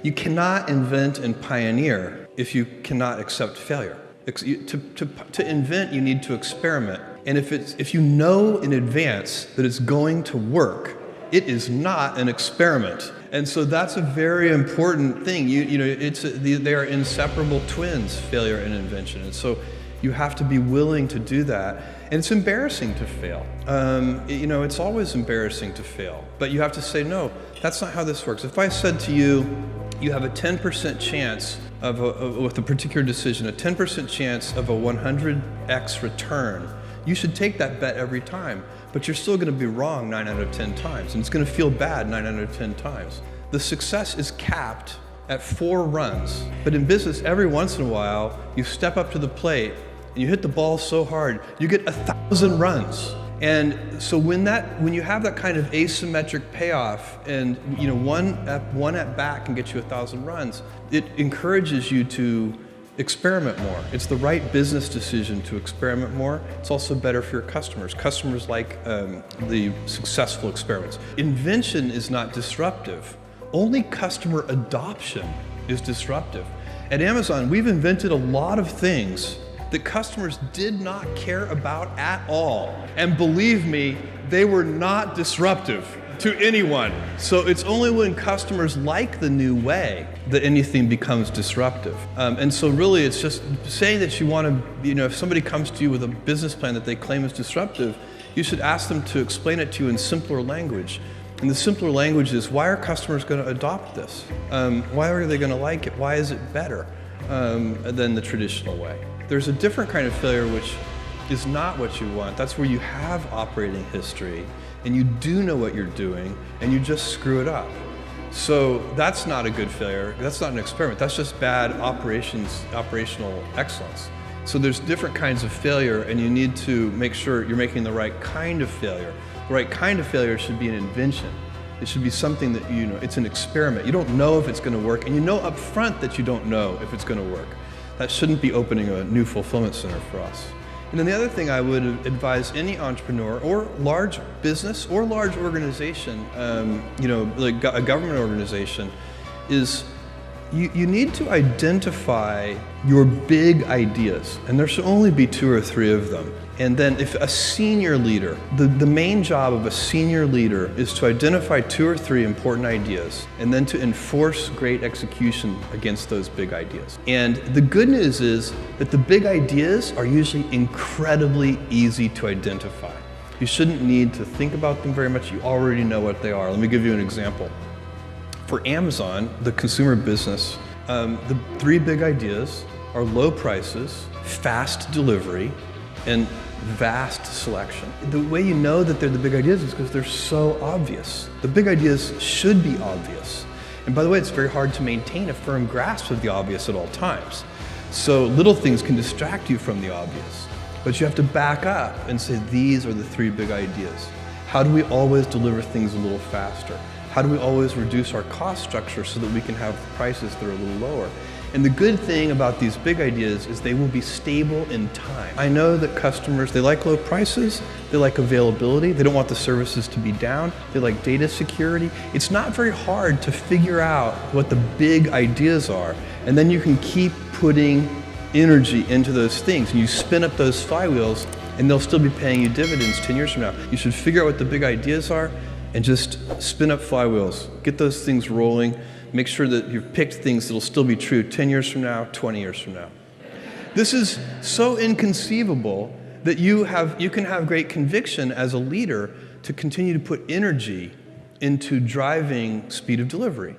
You cannot invent and pioneer if you cannot accept failure. To invent, you need to experiment. And if you know in advance that it's going to work, it is not an experiment. And so that's a very important thing. They are inseparable twins, failure and invention. And so you have to be willing to do that. And it's embarrassing to fail. It's always embarrassing to fail. But you have to say, no, that's not how this works. If I said to you, you have a 10% chance with a particular decision, a 10% chance of a 100x return, you should take that bet every time. But you're still going to be wrong 9 out of 10 times. And it's going to feel bad 9 out of 10 times. The success is capped at 4 runs. But in business, every once in a while, you step up to the plate and you hit the ball so hard, you get 1,000 runs. And so when you have that kind of asymmetric payoff, and one at bat can get you 1,000 runs, it encourages you to experiment more. It's the right business decision to experiment more. It's also better for your customers. Customers like the successful experiments. Invention is not disruptive. Only customer adoption is disruptive. At Amazon, we've invented a lot of things that customers did not care about at all. And believe me, they were not disruptive to anyone. So it's only when customers like the new way that anything becomes disruptive. And so really it's just saying that you want to, if somebody comes to you with a business plan that they claim is disruptive, you should ask them to explain it to you in simpler language. And the simpler language is, why are customers going to adopt this? Why are they going to like it? Why is it better than the traditional way? There's a different kind of failure which is not what you want. That's where you have operating history and you do know what you're doing and you just screw it up. So that's not a good failure. That's not an experiment. That's just bad operational excellence. So there's different kinds of failure, and you need to make sure you're making the right kind of failure. The right kind of failure should be an invention. It should be something that it's an experiment. You don't know if it's going to work, and you know up front that you don't know if it's going to work. That shouldn't be opening a new fulfillment center for us. And then the other thing I would advise any entrepreneur or large business or large organization, like a government organization, is you need to identify your big ideas, and there should only be 2 or 3 of them. And then if a senior leader, the main job of a senior leader is to identify 2 or 3 important ideas and then to enforce great execution against those big ideas. And the good news is that the big ideas are usually incredibly easy to identify. You shouldn't need to think about them very much. You already know what they are. Let me give you an example. For Amazon, the consumer business, the 3 big ideas are low prices, fast delivery, and vast selection. The way you know that they're the big ideas is because they're so obvious. The big ideas should be obvious. And by the way, it's very hard to maintain a firm grasp of the obvious at all times. So little things can distract you from the obvious. But you have to back up and say, these are the 3 big ideas. How do we always deliver things a little faster? How do we always reduce our cost structure so that we can have prices that are a little lower? And the good thing about these big ideas is they will be stable in time. I know that customers, they like low prices, they like availability, they don't want the services to be down, they like data security. It's not very hard to figure out what the big ideas are, and then you can keep putting energy into those things. And you spin up those flywheels, and they'll still be paying you dividends 10 years from now. You should figure out what the big ideas are and just spin up flywheels. Get those things rolling. Make sure that you've picked things that'll still be true 10 years from now, 20 years from now. This is so inconceivable that you can have great conviction as a leader to continue to put energy into driving speed of delivery.